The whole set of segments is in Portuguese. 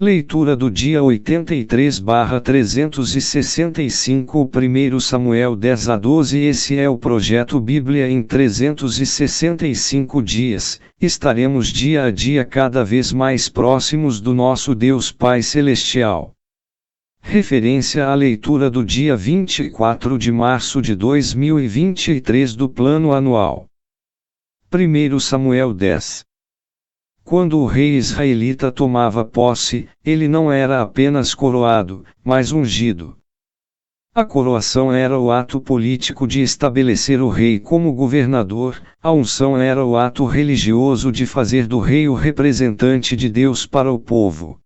Leitura do dia 83/365 1 Samuel 10 a 12. Esse é o projeto Bíblia em 365 dias. Estaremos dia a dia cada vez mais próximos do nosso Deus Pai Celestial. Referência à leitura do dia 24 de março de 2023 do Plano Anual. 1 Samuel 10. Quando o rei israelita tomava posse, ele não era apenas coroado, mas ungido. A coroação era o ato político de estabelecer o rei como governador, a unção era o ato religioso de fazer do rei o representante de Deus para o povo.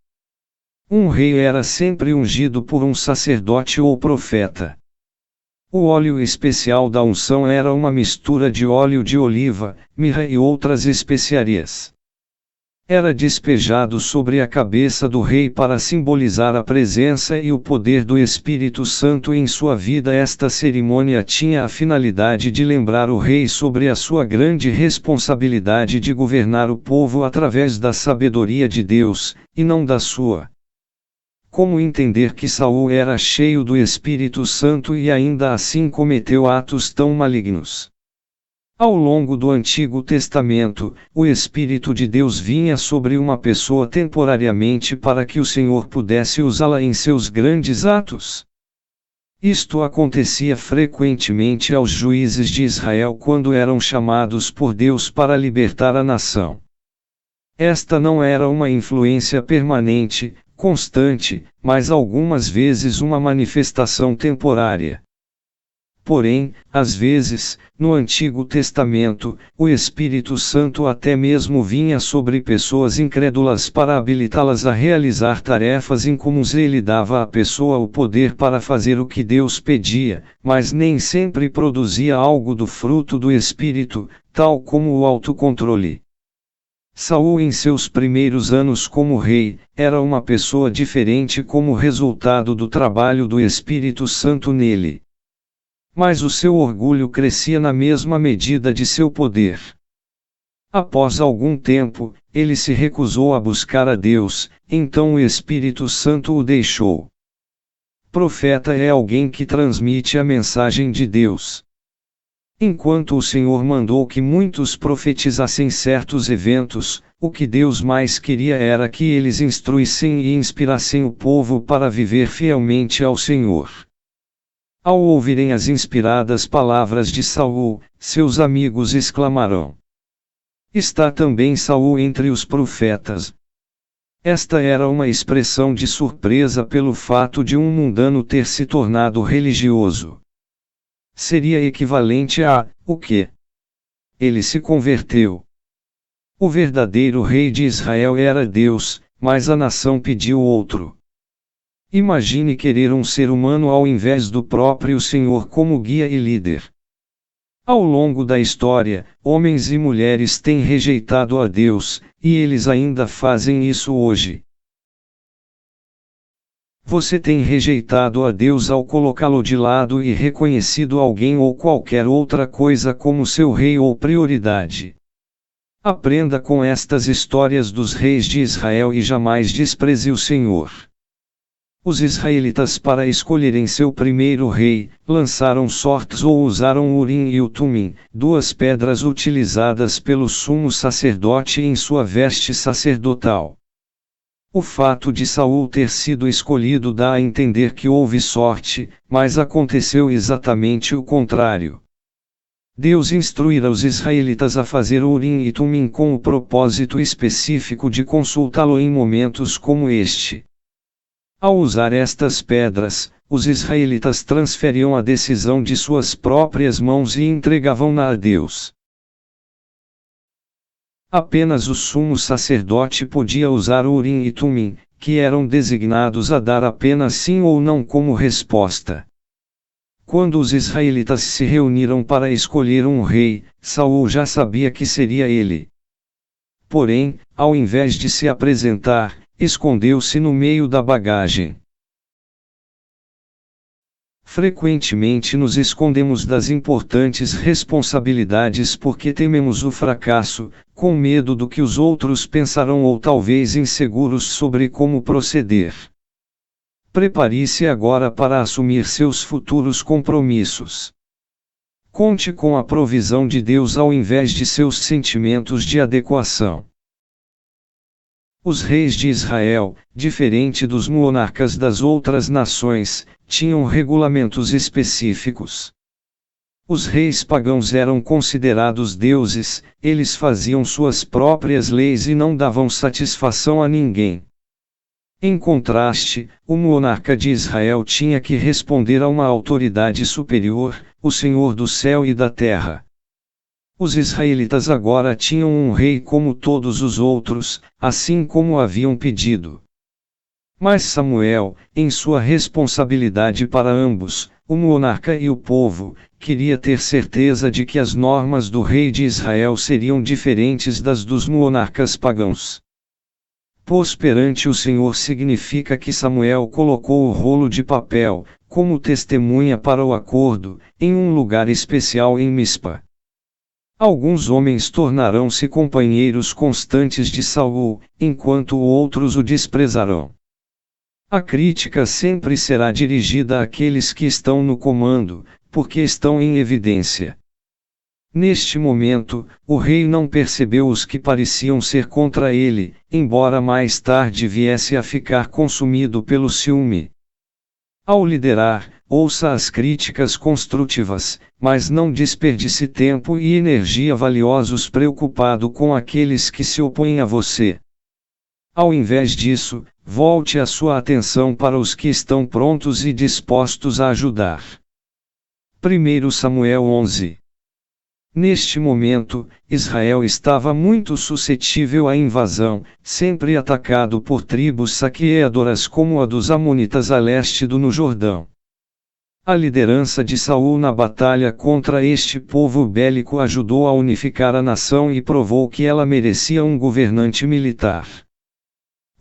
Um rei era sempre ungido por um sacerdote ou profeta. O óleo especial da unção era uma mistura de óleo de oliva, mirra e outras especiarias. Era despejado sobre a cabeça do rei para simbolizar a presença e o poder do Espírito Santo em sua vida. Esta cerimônia tinha a finalidade de lembrar o rei sobre a sua grande responsabilidade de governar o povo através da sabedoria de Deus, e não da sua. Como entender que Saul era cheio do Espírito Santo e ainda assim cometeu atos tão malignos? Ao longo do Antigo Testamento, o Espírito de Deus vinha sobre uma pessoa temporariamente para que o Senhor pudesse usá-la em seus grandes atos. Isto acontecia frequentemente aos juízes de Israel quando eram chamados por Deus para libertar a nação. Esta não era uma influência permanente, constante, mas algumas vezes uma manifestação temporária. Porém, às vezes, no Antigo Testamento, o Espírito Santo até mesmo vinha sobre pessoas incrédulas para habilitá-las a realizar tarefas incomuns. Ele dava à pessoa o poder para fazer o que Deus pedia, mas nem sempre produzia algo do fruto do Espírito, tal como o autocontrole. Saul, em seus primeiros anos como rei, era uma pessoa diferente como resultado do trabalho do Espírito Santo nele. Mas o seu orgulho crescia na mesma medida de seu poder. Após algum tempo, ele se recusou a buscar a Deus, então o Espírito Santo o deixou. Profeta é alguém que transmite a mensagem de Deus. Enquanto o Senhor mandou que muitos profetizassem certos eventos, o que Deus mais queria era que eles instruíssem e inspirassem o povo para viver fielmente ao Senhor. Ao ouvirem as inspiradas palavras de Saul, seus amigos exclamarão: "Está também Saul entre os profetas?" Esta era uma expressão de surpresa pelo fato de um mundano ter se tornado religioso. Seria equivalente a: o quê? Ele se converteu. O verdadeiro rei de Israel era Deus, mas a nação pediu outro. Imagine querer um ser humano ao invés do próprio Senhor como guia e líder. Ao longo da história, homens e mulheres têm rejeitado a Deus, e eles ainda fazem isso hoje. Você tem rejeitado a Deus ao colocá-lo de lado e reconhecido alguém ou qualquer outra coisa como seu rei ou prioridade. Aprenda com estas histórias dos reis de Israel e jamais despreze o Senhor. Os israelitas, para escolherem seu primeiro rei, lançaram sortes ou usaram o Urim e o Tumim, duas pedras utilizadas pelo sumo sacerdote em sua veste sacerdotal. O fato de Saul ter sido escolhido dá a entender que houve sorte, mas aconteceu exatamente o contrário. Deus instruíra os israelitas a fazer o Urim e Tumim com o propósito específico de consultá-lo em momentos como este. Ao usar estas pedras, os israelitas transferiam a decisão de suas próprias mãos e entregavam-na a Deus. Apenas o sumo sacerdote podia usar o Urim e Tumim, que eram designados a dar apenas sim ou não como resposta. Quando os israelitas se reuniram para escolher um rei, Saul já sabia que seria ele. Porém, ao invés de se apresentar, escondeu-se no meio da bagagem. Frequentemente nos escondemos das importantes responsabilidades porque tememos o fracasso, com medo do que os outros pensarão ou talvez inseguros sobre como proceder. Prepare-se agora para assumir seus futuros compromissos. Conte com a provisão de Deus ao invés de seus sentimentos de adequação. Os reis de Israel, diferente dos monarcas das outras nações, tinham regulamentos específicos. Os reis pagãos eram considerados deuses, eles faziam suas próprias leis e não davam satisfação a ninguém. Em contraste, o monarca de Israel tinha que responder a uma autoridade superior, o Senhor do céu e da terra. Os israelitas agora tinham um rei como todos os outros, assim como haviam pedido. Mas Samuel, em sua responsabilidade para ambos, o monarca e o povo, queria ter certeza de que as normas do rei de Israel seriam diferentes das dos monarcas pagãos. Pôs perante o Senhor significa que Samuel colocou o rolo de papel, como testemunha para o acordo, em um lugar especial em Mispa. Alguns homens tornarão-se companheiros constantes de Saul, enquanto outros o desprezarão. A crítica sempre será dirigida àqueles que estão no comando, porque estão em evidência. Neste momento, o rei não percebeu os que pareciam ser contra ele, embora mais tarde viesse a ficar consumido pelo ciúme. Ao liderar, ouça as críticas construtivas, mas não desperdice tempo e energia valiosos preocupado com aqueles que se opõem a você. Ao invés disso, volte a sua atenção para os que estão prontos e dispostos a ajudar. 1 Samuel 11. Neste momento, Israel estava muito suscetível à invasão, sempre atacado por tribos saqueadoras como a dos Amonitas a leste do no Jordão. A liderança de Saul na batalha contra este povo bélico ajudou a unificar a nação e provou que ela merecia um governante militar.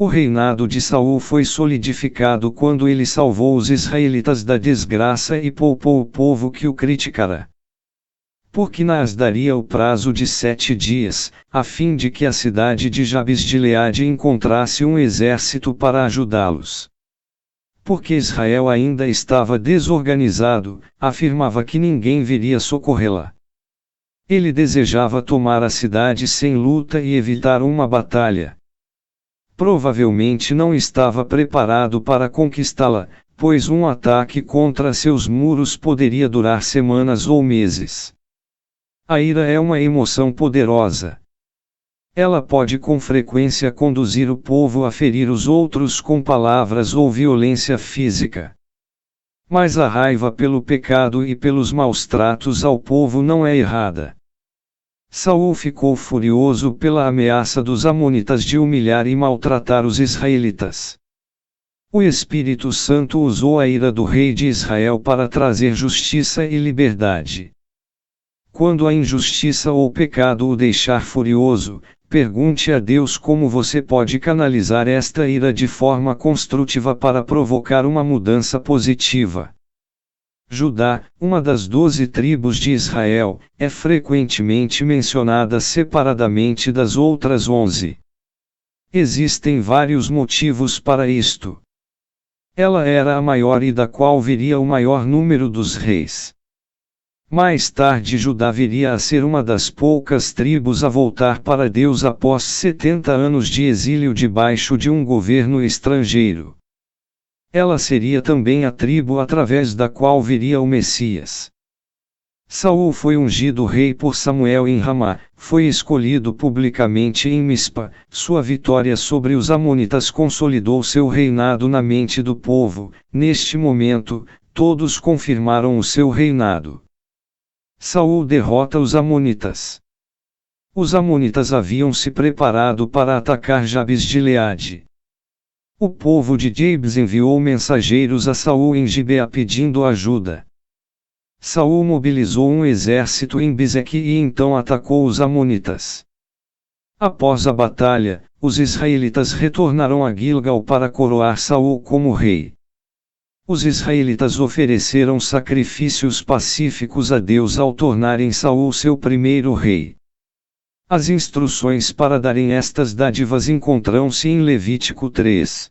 O reinado de Saul foi solidificado quando ele salvou os israelitas da desgraça e poupou o povo que o criticara. Porque Naas daria o prazo de 7 dias, a fim de que a cidade de Jabes de Gileade encontrasse um exército para ajudá-los. Porque Israel ainda estava desorganizado, afirmava que ninguém viria socorrê-la. Ele desejava tomar a cidade sem luta e evitar uma batalha. Provavelmente não estava preparado para conquistá-la, pois um ataque contra seus muros poderia durar semanas ou meses. A ira é uma emoção poderosa. Ela pode com frequência conduzir o povo a ferir os outros com palavras ou violência física. Mas a raiva pelo pecado e pelos maus tratos ao povo não é errada. Saul ficou furioso pela ameaça dos amonitas de humilhar e maltratar os israelitas. O Espírito Santo usou a ira do rei de Israel para trazer justiça e liberdade. Quando a injustiça ou pecado o deixar furioso, pergunte a Deus como você pode canalizar esta ira de forma construtiva para provocar uma mudança positiva. Judá, uma das 12 tribos de Israel, é frequentemente mencionada separadamente das outras 11. Existem vários motivos para isto. Ela era a maior e da qual viria o maior número dos reis. Mais tarde Judá viria a ser uma das poucas tribos a voltar para Deus após 70 anos de exílio debaixo de um governo estrangeiro. Ela seria também a tribo através da qual viria o Messias. Saul foi ungido rei por Samuel em Ramá, foi escolhido publicamente em Mispa, sua vitória sobre os amonitas consolidou seu reinado na mente do povo, neste momento, todos confirmaram o seu reinado. Saul derrota os amonitas. Os amonitas haviam se preparado para atacar Jabes de Gileade. O povo de Jabes enviou mensageiros a Saul em Gibeá pedindo ajuda. Saul mobilizou um exército em Bezeque e então atacou os amonitas. Após a batalha, os israelitas retornaram a Gilgal para coroar Saul como rei. Os israelitas ofereceram sacrifícios pacíficos a Deus ao tornarem Saul seu primeiro rei. As instruções para darem estas dádivas encontram-se em Levítico 3.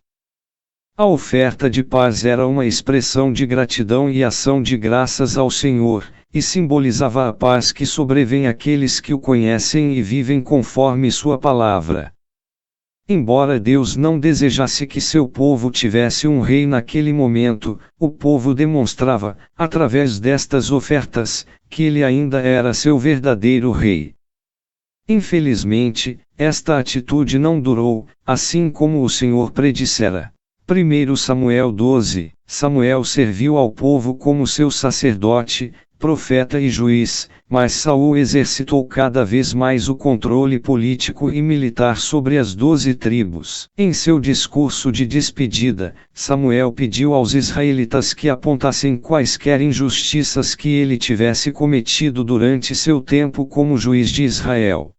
A oferta de paz era uma expressão de gratidão e ação de graças ao Senhor, e simbolizava a paz que sobrevém àqueles que o conhecem e vivem conforme sua palavra. Embora Deus não desejasse que seu povo tivesse um rei naquele momento, o povo demonstrava, através destas ofertas, que ele ainda era seu verdadeiro rei. Infelizmente, esta atitude não durou, assim como o Senhor predissera. 1 Samuel 12, Samuel serviu ao povo como seu sacerdote, profeta e juiz, mas Saul exercitou cada vez mais o controle político e militar sobre as 12 tribos. Em seu discurso de despedida, Samuel pediu aos israelitas que apontassem quaisquer injustiças que ele tivesse cometido durante seu tempo como juiz de Israel.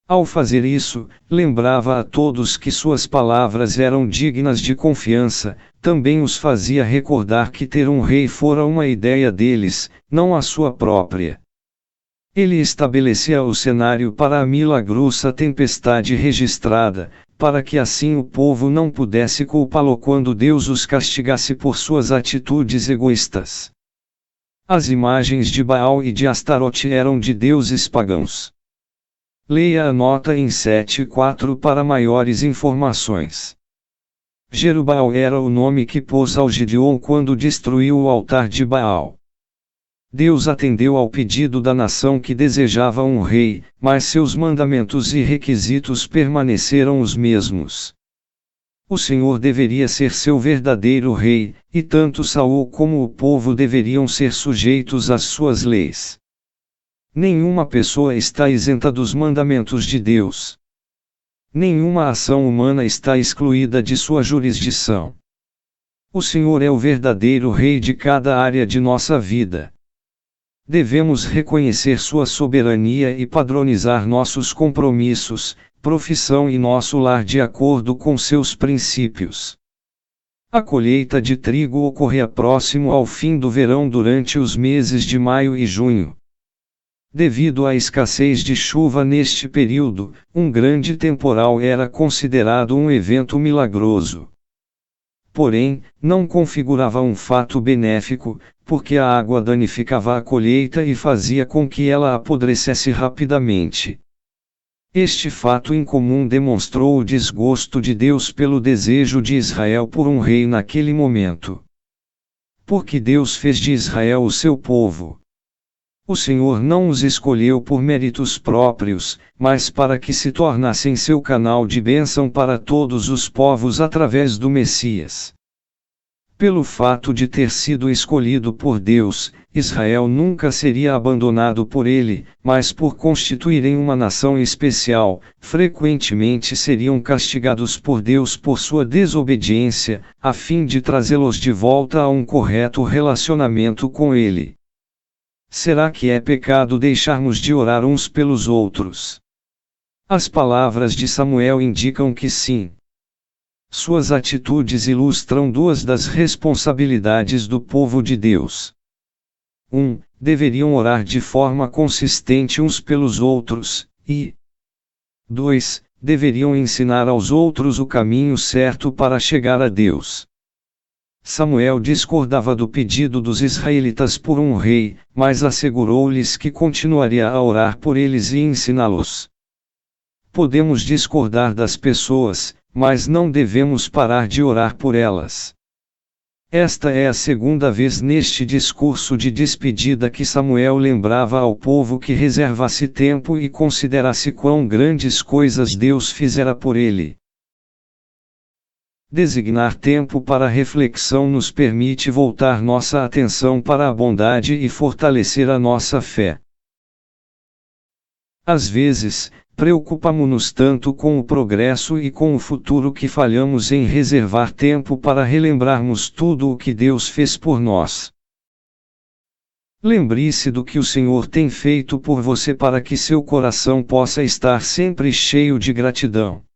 Ao fazer isso, lembrava a todos que suas palavras eram dignas de confiança, também os fazia recordar que ter um rei fora uma ideia deles, não a sua própria. Ele estabelecia o cenário para a milagrosa tempestade registrada, para que assim o povo não pudesse culpá-lo quando Deus os castigasse por suas atitudes egoístas. As imagens de Baal e de Astarote eram de deuses pagãos. Leia a nota em 7.4 para maiores informações. Jerubaal era o nome que pôs ao Gideon quando destruiu o altar de Baal. Deus atendeu ao pedido da nação que desejava um rei, mas seus mandamentos e requisitos permaneceram os mesmos. O Senhor deveria ser seu verdadeiro rei, e tanto Saul como o povo deveriam ser sujeitos às suas leis. Nenhuma pessoa está isenta dos mandamentos de Deus. Nenhuma ação humana está excluída de sua jurisdição. O Senhor é o verdadeiro Rei de cada área de nossa vida. Devemos reconhecer sua soberania e padronizar nossos compromissos, profissão e nosso lar de acordo com seus princípios. A colheita de trigo ocorria próximo ao fim do verão durante os meses de maio e junho. Devido à escassez de chuva neste período, um grande temporal era considerado um evento milagroso. Porém, não configurava um fato benéfico, porque a água danificava a colheita e fazia com que ela apodrecesse rapidamente. Este fato incomum demonstrou o desgosto de Deus pelo desejo de Israel por um rei naquele momento. Porque Deus fez de Israel o seu povo. O Senhor não os escolheu por méritos próprios, mas para que se tornassem seu canal de bênção para todos os povos através do Messias. Pelo fato de ter sido escolhido por Deus, Israel nunca seria abandonado por ele, mas por constituírem uma nação especial, frequentemente seriam castigados por Deus por sua desobediência, a fim de trazê-los de volta a um correto relacionamento com ele. Será que é pecado deixarmos de orar uns pelos outros? As palavras de Samuel indicam que sim. Suas atitudes ilustram duas das responsabilidades do povo de Deus. 1. Deveriam orar de forma consistente uns pelos outros, e 2. Deveriam ensinar aos outros o caminho certo para chegar a Deus. Samuel discordava do pedido dos israelitas por um rei, mas assegurou-lhes que continuaria a orar por eles e ensiná-los. Podemos discordar das pessoas, mas não devemos parar de orar por elas. Esta é a segunda vez neste discurso de despedida que Samuel lembrava ao povo que reservasse tempo e considerasse quão grandes coisas Deus fizera por ele. Designar tempo para reflexão nos permite voltar nossa atenção para a bondade e fortalecer a nossa fé. Às vezes, preocupamo-nos tanto com o progresso e com o futuro que falhamos em reservar tempo para relembrarmos tudo o que Deus fez por nós. Lembre-se do que o Senhor tem feito por você para que seu coração possa estar sempre cheio de gratidão.